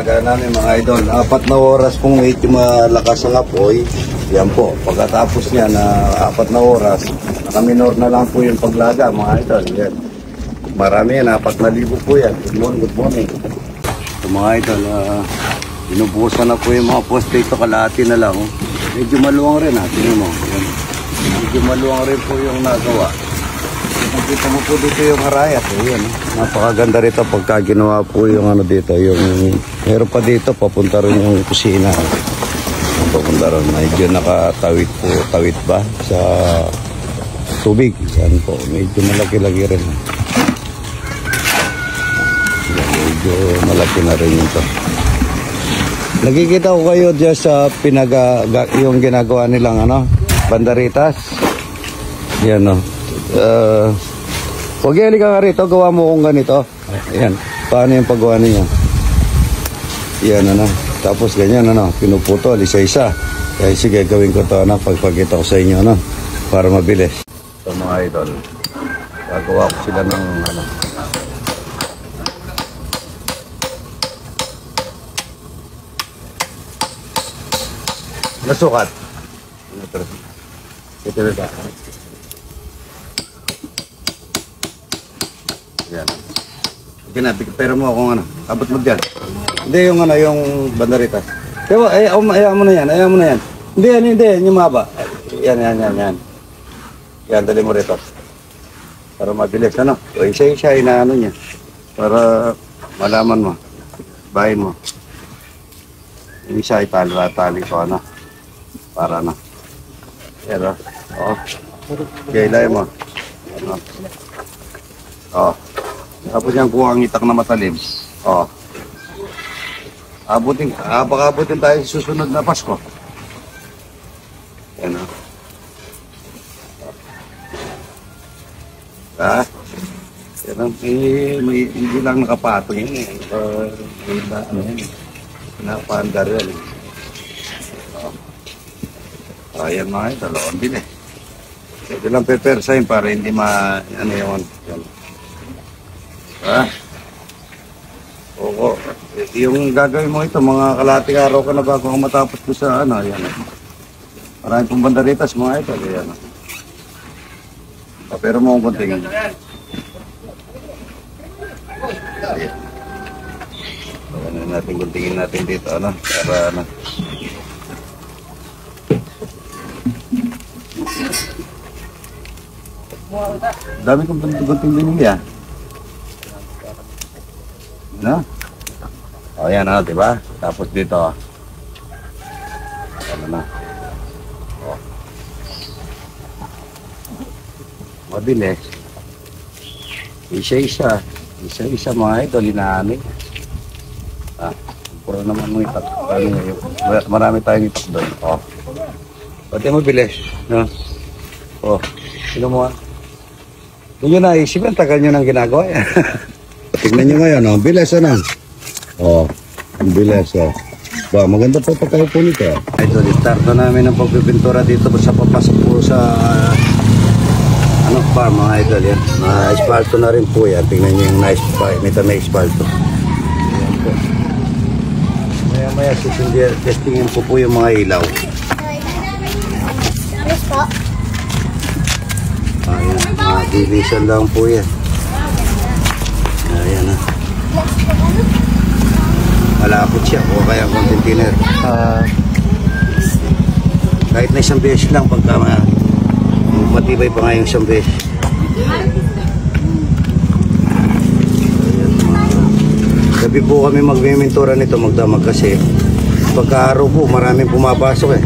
Kaya namin mga idol, 4 na oras pong medyo malakas ang apoy. Yan po, pagkatapos niya na 4 na oras, nakaminor na lang po yung paglaga mga idol. Yan. Marami yan, 4,000 po yan. Good morning, good morning. So, mga idol, binubusan na po yung mga poste ito, kalahati na lang. Oh. Medyo maluwang rin ha, tingnan mo. Yan. Medyo maluwang rin po yung nagawa. Nakita mo po dito yung harayat. Yan. Napakaganda rito pagka ginawa po yung ano dito. Yung, meron pa dito, papunta rin yung kusina. Papunta rin. Medyo nakatawid po. Tawid ba? Sa tubig. Yan po. Medyo malaki-laki rin. Yan, medyo malaki na rin ito. Nakikita ko kayo dyan sa yung ginagawa nilang ano, banderitas. Yan o. Huwag yan ka rito, gawa mo kung ganito. Ayan, paano yung paggawa niya? Yan ano, tapos ganyan ano, pinuputol isa-isa. Kaya sige, gawin ko ito ano, pagpakita ko sa inyo ano, para mabilis. Ito mga idol, gagawa ko sila ng ano. Nasukat. Ito ba? Yan. Pero mo kung ano, abot mo dyan. Hindi yung ano, yung banderitas. Diba, ayaw mo na yan, ayaw mo na yan. Hindi, yung maba. Yan. Yan, dali mo rito. Para mabilis, ano? O isa-isa, inaano niya. Para malaman mo. Bahin mo. Yung isa, itali ko, ano? Para ano. Yan, o. Gaylay mo. Ano? O. Tapos yan kuha ang itak na matalim. O. Baka abutin tayo sa susunod na Pasko. Yan o. Ha? Yan ang hindi lang nakapatong yun eh. Ano yan eh. Napandar yan eh. Ayan mga ito, dalawang din eh. Ito lang pepersahin para hindi ano yun. Ha? Oo. Yung gagawin mo ito, mga kalating araw ka na bago kang matapos ko sa ano, yan. Maraming pong banderitas mga ito, yan. Pero mo kung konting. Ayan. Ano natin, kuntingin natin dito, ano, para ano. Dami kong gunting din niya. No? O yan ano, diba? Tapos dito. Ano na? O. Mabilis. Isa-isa. Isa-isa mga ito, linaanin. Puro naman mo itak. Marami tayong itak doon. O. Pati mabilis. No? O. Sino mo Hindi nyo naisip yan, tagal nyo nang ginagawa yan. Tignan nyo ngayon, ang bilis ano. Ang bilis Ba, maganda po pagkaupo nito. Ito, start na namin ang pagpipintura dito sa papasok po sa farm mga idol yan. Na-espalto na rin po yan. Tignan nyo yung nito na espalto. Ayan po. Maya-maya testingin po yung mga ilaw. Ayan, dilisan lang po yan. Ayan na. Malapot siya o kaya konting tiner. Kahit na isang beses lang pagka matibay pa nga yung isang beses. Gabi po kami magmimintura nito magdamag kasi pagka araw po maraming pumapasok eh.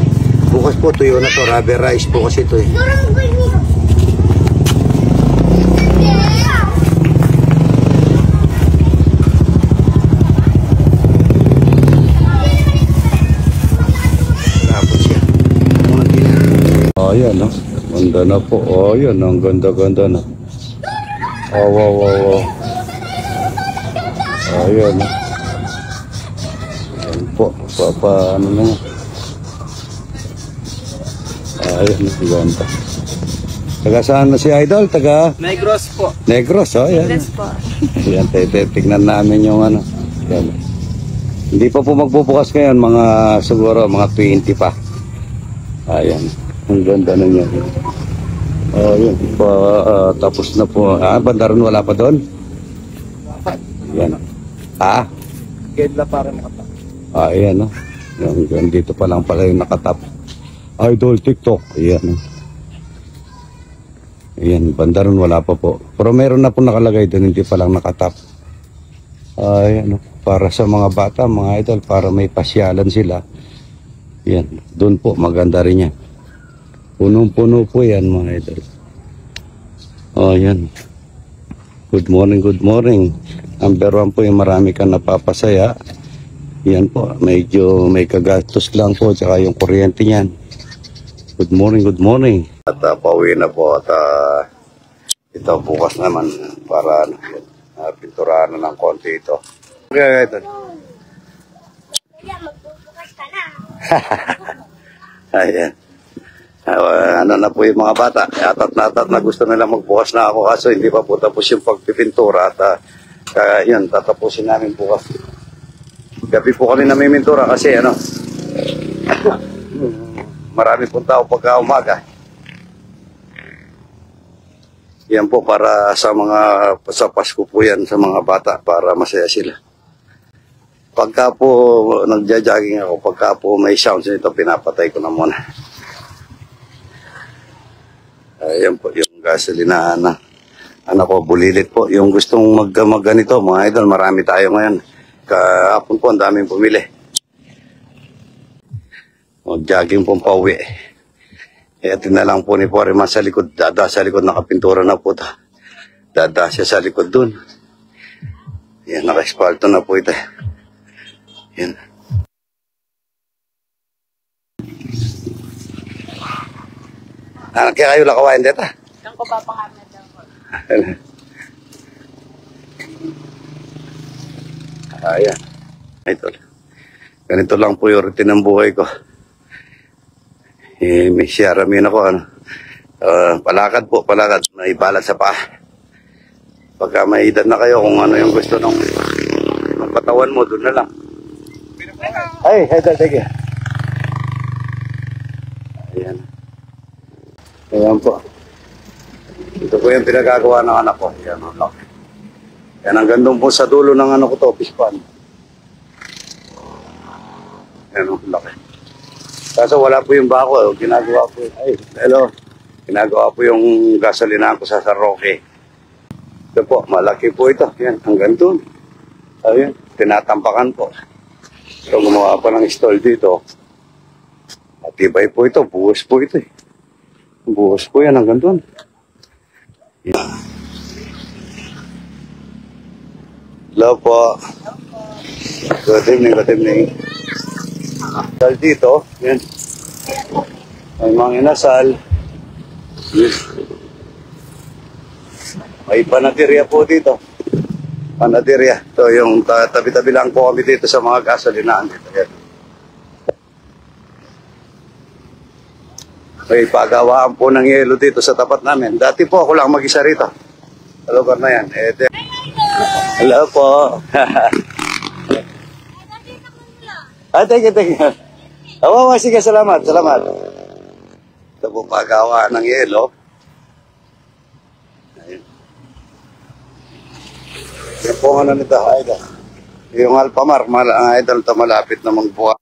Bukas po tuyo na to, rubberized po kasi ito eh. Ayan no, ganda na po. Ayan, ang ganda-ganda na. Wow. Ayan no. Ayan po, ano na nga. Ayan, ganda. Taga saan na si Idol? Taga? Negros po. Negros, oh, yan. Negros po. Yan, tignan namin yung ano. Yan. Hindi pa po magbubukas ngayon, mga siguro mga 20 pa. Ayan, ang ganda na niya. Yun, tapos na po. Banda rin wala pa doon? Ayan. Gedla para makatap. Ayan, no. Yung dito pa lang pala yung nakatap. Idol TikTok. Ayan, no. Ayan, banda rin wala pa po. Pero meron na po nakalagay doon, hindi pa lang nakatap. Ayan, no. Para sa mga bata, mga idol, para may pasyalan sila. Yan, doon po, maganda rin yan. Punong-puno po yan, mga idol. Yan. Good morning, good morning. Number 1 po yung marami kang napapasaya. Yan po, medyo may kagastos lang po, tsaka yung kuryente niyan. Good morning, good morning. At pauwi na po at ito bukas naman para pinturahan na ng konti ito. Okay, ito. Kuya, magbubukas ka na. Ayan. Ano na po yung mga bata. Atat na gusto nila magbukas na ako kaso hindi pa po tapos yung pagpipintura at yun, tatapusin namin bukas. Gabi po kami namimintura kasi ano, marami pong tao pagka umaga. Yan po para sa sa Pasko po yan sa mga bata para masaya sila. Pagka po nagja-jogging ako, pagka po may sounds nito, pinapatay ko na muna. Ayan po yung gasolina na ano ko, bulilit po. Yung gustong ganito, mga idol, marami tayo ngayon. Kahapon po, ang daming pumili. Mag-jogging pong pauwi. Kaya tinalang po ni Foreman sa likod. Dada sa likod, nakapintura na po. Dada siya sa likod dun. Yan, naka-espalto na po ito. Yan. Kaya kayo lakawain dito? Saan ko papangamit lang po? Ayan. Ito. Ganito lang po yung routine ng buhay ko. May siyaramin ako. Palakad po, palakad. May balat sa paa. Pagka may edad na kayo, kung ano yung gusto ng katawan mo, doon na lang. Ay, sige. Ayan. Ayan po. Ito po yung pinagagawa ng anak ko. Ayan, ang laki. Yan, hanggang doon po sa dulo ng ano ko to, pispan. Ayan, ang laki. Kaso wala po yung bako. Ginagawa po. Ay, hello. Ginagawa po yung gasolina ko sa Roque. Ito po, malaki po ito. Ayan, hanggang doon. Ayan, tinatampakan po. So, gumawa pa ng stall dito. Matibay po ito. Buhos po ito eh. Buhos po yan hanggang doon. Hello po. Good evening, good evening. Dahil dito, yan. May mga inasal. May panaderia po dito. Panaderia. Ito yung tabi-tabi lang po kami dito sa mga gasolinaan dito. Yan. May pagawaan po ng yelo dito sa tapat namin. Dati po ako lang mag-isa rito. Sa lugar na yan. Hello po. Thank you. Sige, salamat. Ito po pagawaan ng yelo. Yan po ano nito, idol. Yung Alpamar, idol, ito malapit na magbuha.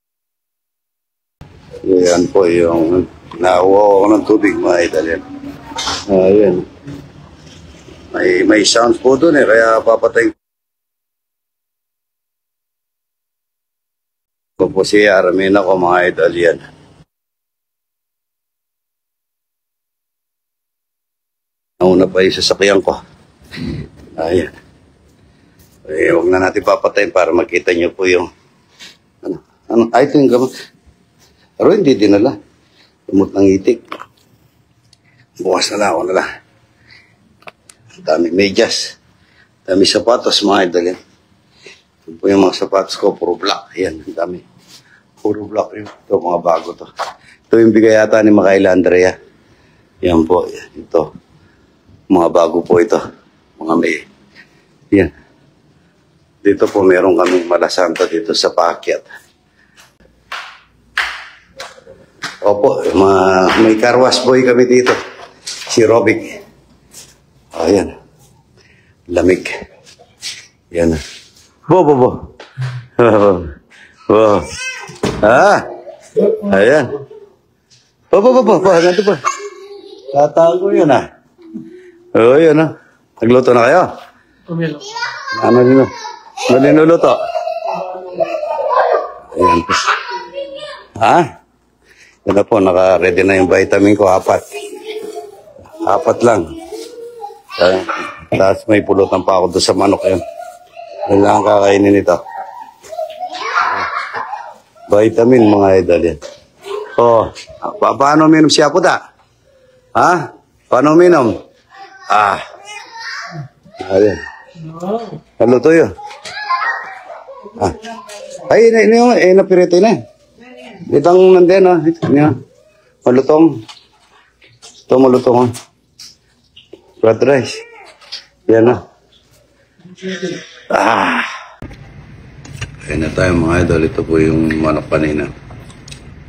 Yan po yung nakuha ko ng tubig, mga idol. Yan. Ayan. May sounds po dun kaya papatay ko po si Aramin ako, mga idol. Yan. Nauna pa yung sasakyan ko. Ayan. Huwag na natin papatayin para makita nyo po yung ito yung gamot. Pero hindi dinala. Gamot ng itik. Bukas na lang, ako na lang. Dami medyas. Dami sapatos, mga idol. Ito po yung mga sapatos ko, puro black. Ayan, dami. Puro black yun. Ito, mga bago to. Ito yung bigay yata ni Makaila Andrea. Yan po, yan. Ito. Mga bago po ito. Mga may. Yan. Dito po meron kaming malasanta dito sa paakyat. Opo, may car wash boy kami dito. Si Robic. Ayan. Lamig. Yan. Bo. Bo. Ayan. Bo. Ganito pa. Tatago yun Oo, yun Nagluto na kayo? Umilo. Ano niluluto? Ayan po. Yan na po, naka-ready na yung vitamin ko, 4. 4 lang. Tapos may pulutan pa ako doon sa manok yun. Yan lang ang kakainin ito. Vitamin, mga idol yan. Paano minom siya po da? Paano minom? Ayan. Naluto yun. Ay, napirito na. Itang nandyan, malutong. Ito malutong, fried rice. Yan na. Kaya na tayo mga idol. Ito po yung manok kanina.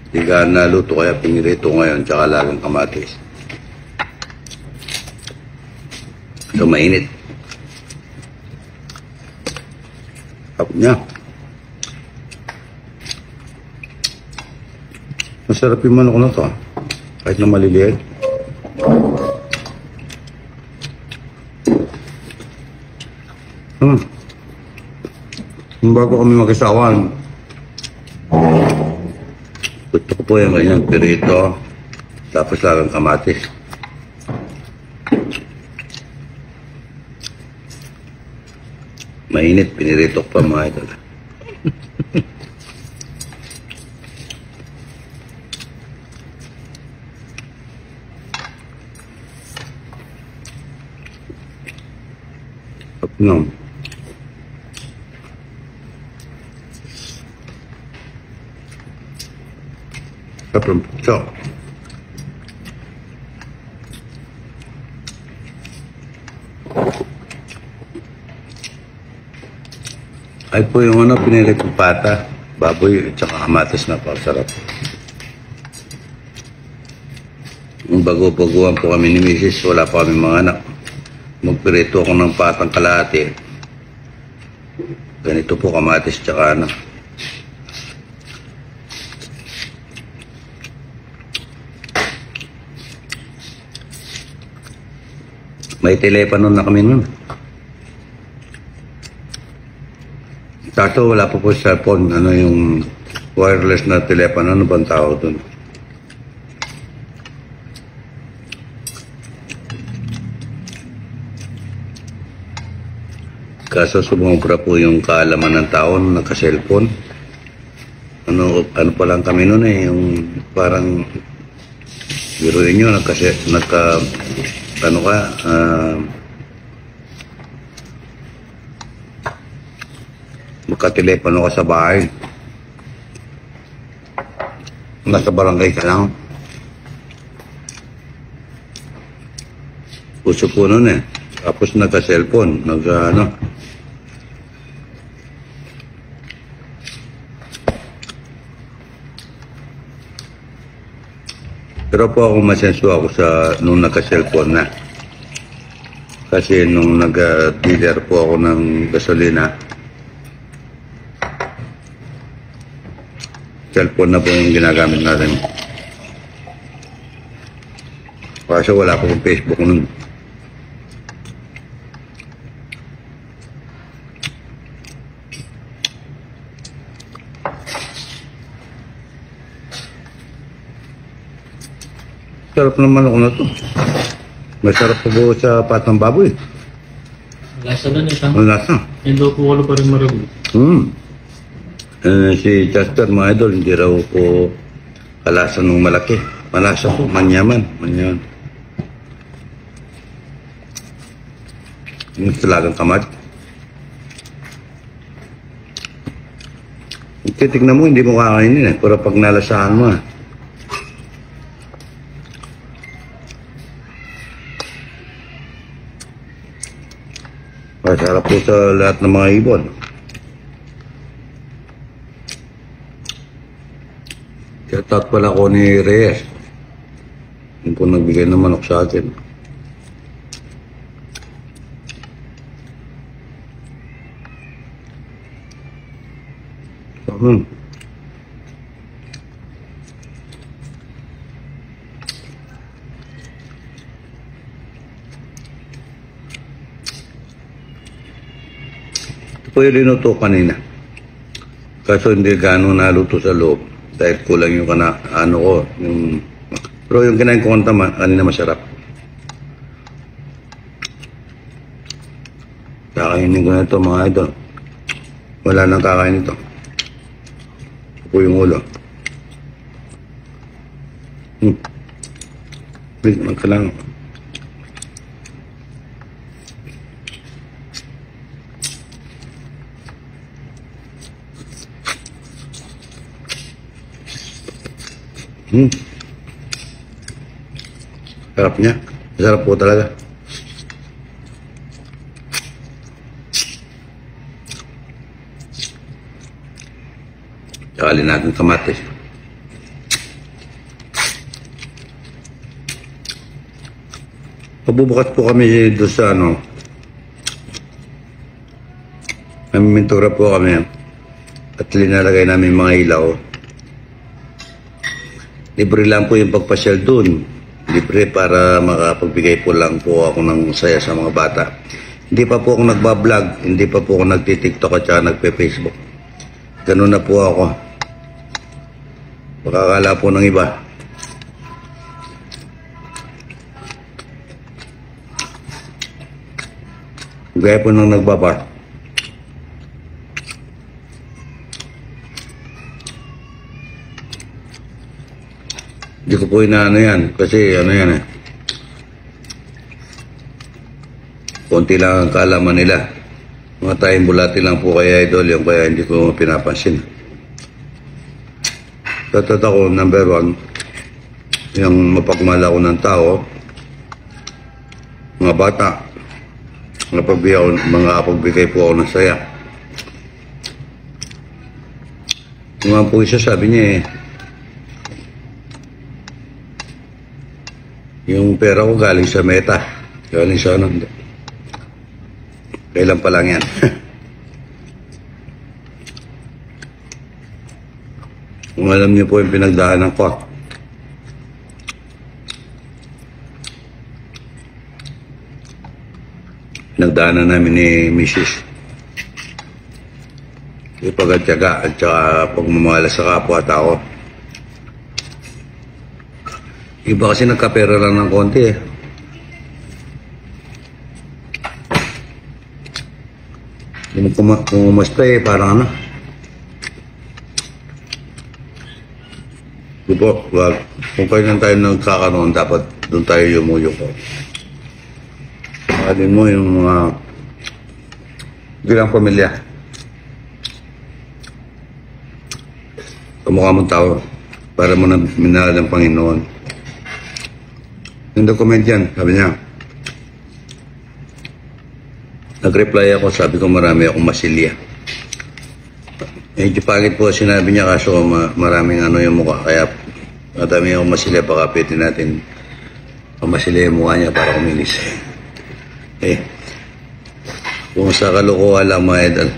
Hindi ka naluto kaya pinirito ngayon. Tsaka lagang kamatis. Ito mainit. Tapos niya. Masarap yung manok na to. Kahit na maliliit. Bago kami mag-isawan. Gusto ko po yung ganyan. Pirito. Tapos lagang kamatis. Mainit. Pinirito ko pa mga ito. No. Sarap ito. Ay po yung pinili kong pata, baboy at saka kamatis na sarap. Yung bago-baguhan po kami ni Mrs. Wala pa kami mga anak. Magpirito ako ng patang kalahati. Ganito po kamatis tsaka May telepono na kami nun. Tato, wala pa po cellphone. Yung wireless na telepono. Ano bang tawag dun? Kaso sumobra po yung kaalaman ng tao na naka-cellphone. Ano pa lang kami noon yung parang biruin nyo, magka-telepono ka sa bahay. Nasa barangay ka lang. Puso po noon Tapos nagka-cellphone, Pero po ako masenso ako nung nagka-cellphone na. Kasi nung nag-dealer po ako ng gasolina, cellphone na po yung ginagamit natin. Kasi wala po yung Facebook nun. Sarap naman ako na to. Masarap po po sa patang baboy. Lasa na nito. Ang lasa. Hindi po wala pa rin marami. Si Chester, mga idol, hindi raw po kalasa ng malaki. Malasa po, manyaman. Yung talagang kamat. Titignan mo, hindi mo kakainin pero pag nalasahan mo masarap po sa lahat ng mga ibon. Shoutout pala ko ni Reyes. Yung po nagbigay ng manok sa atin. Ito po yung linuto kanina. Kaso hindi gano'ng naluto sa loob. Dahil kulang yung pero yung kinain ko kanina masarap. Kakainin ko na ito mga idol. Wala nang kakain ito. Ito po yung ulo. Wait, magkalang. Sarap niya. Sarap po talaga. Tsaka natin kamatis. Pabubukas po kami doon sa namimintura po kami at linalagay namin mga ilaw. Libre lang po yung pagpasyal doon. Libre para makapagbigay po lang po ako ng saya sa mga bata. Hindi pa po ako nagbablog, hindi pa po ako nagtitiktok at saka nagpe-Facebook. Ganun na po ako. Makakala po ng iba. Gaya po nang nagbabar. Hindi ko po inaano yan. Kasi yan konti lang ang kaalaman nila. Mga tayong bulati lang po kaya idol. Yung kaya hindi ko pinapansin. Tatat ako, number 1. Yung mapagmahal ako ng tao. Mga bata. Pagbigay po ako ng saya. Yung mga po isa sabi niya yung pera ko galing sa Meta. Galing sa kailan pa lang yan. Kung alam niyo po yung pinagdaanan ko. Pinagdaanan namin ni Mrs. Yung pagkatyaga at saka pagmamahala sa kapwa tao. Iba kasi nagkapera lang ng konti Kung umasta parang Diba, kung kailan tayo nagkakaroon, dapat doon tayo yumuyok. Mahalin mo yung mga bilang pamilya. Kamukha mong tao para mo na minahal ng Panginoon. Yung document yan, sabi niya. Nag-reply ako, sabi ko marami akong masilya. Medyo pangit po sinabi niya kaso maraming yung mukha. Kaya madami akong masilya, baka pwede natin masilya yung mukha niya para kuminis. Kung sa kalokohan lang mga idol.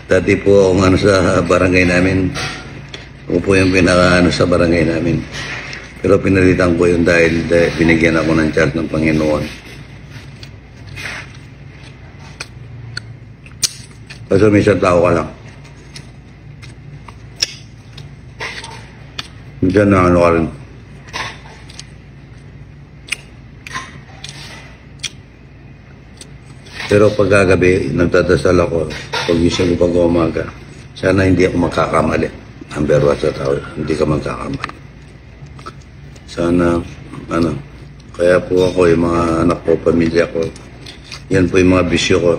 Dati po akong sa barangay namin. Ako po yung pinaka sa barangay namin. Pero pinalitan ko yun dahil binigyan ako ng charge ng Panginoon. Kasi may isang tao ka lang. Diyan na ka rin. Pero pagkagabi, nagdadasal ako. Pag-isip ko pag umaga, sana hindi ako magkakamali. Number 1 sa tao, hindi ka magkakamali. Sana, kaya po ako, yung mga anak ko, pamilya ko, yan po yung mga bisyo ko.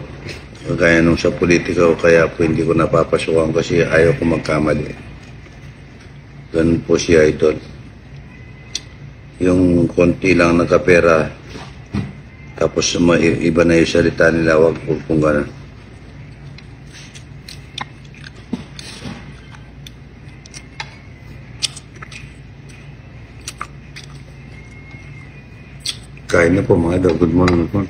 Kaya nung sa politika ko, kaya po hindi ko napapasukan kasi ayaw ko magkamali. Ganun po si Idol. Yung konti lang nagkapera, tapos iba na yung salita nila, wag po kung gano'n. Kain na po mga idol. Good morning po.